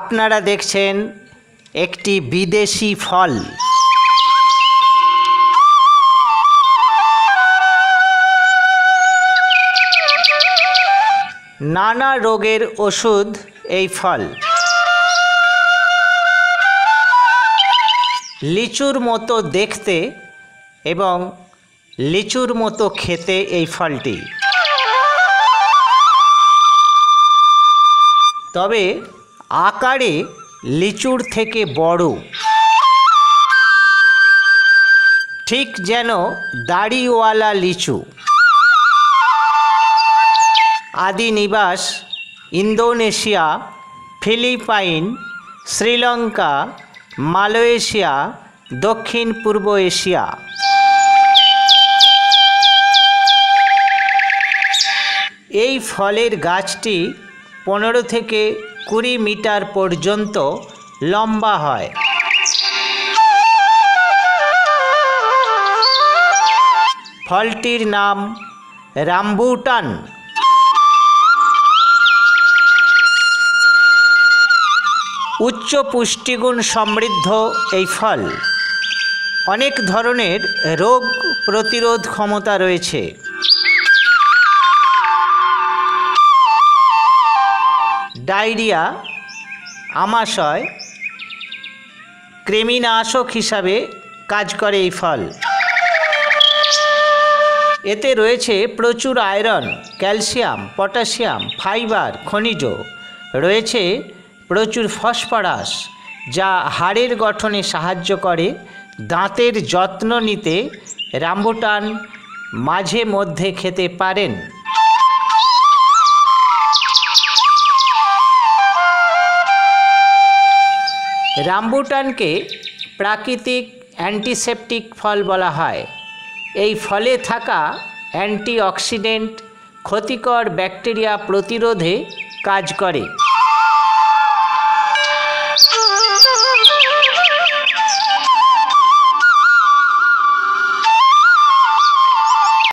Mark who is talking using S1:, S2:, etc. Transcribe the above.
S1: আপনারা দেখছেন একটি বিদেশি ফল। নানা রোগের ওষুধ এই ফল। লিচুর মতো দেখতে এবং লিচুর মতো খেতে এই ফলটি, তবে আকারে লিচুর থেকে বড়, ঠিক যেন দাড়িওয়ালা লিচু। আদি নিবাস ইন্দোনেশিয়া, ফিলিপাইন, শ্রীলঙ্কা, মালয়েশিয়া, দক্ষিণ পূর্ব এশিয়া। এই ফলের গাছটি 15 থেকে 20 মিটার পর্যন্ত লম্বা হয়। ফলটির নাম রাম্বুটান। উচ্চ পুষ্টিগুণ সমৃদ্ধ এই ফল অনেক ধরনের রোগ প্রতিরোধ ক্ষমতা রয়েছে। ডায়রিয়া, আমাশয়, কৃমিনাশক হিসাবে কাজ করে এই ফল। এতে রয়েছে প্রচুর আয়রন, ক্যালসিয়াম, পটাশিয়াম, ফাইবার, খনিজ। রয়েছে প্রচুর ফসফরাস, যা হাড়ের গঠনে সাহায্য করে। দাঁতের যত্ন নিতে রাম্বুটান মাঝে মধ্যে খেতে পারেন। রাম্বুটানকে প্রাকৃতিক অ্যান্টিসেপটিক ফল বলা হয়। এই ফলে থাকা অ্যান্টিঅক্সিডেন্ট ক্ষতিকর ব্যাকটেরিয়া প্রতিরোধে কাজ করে।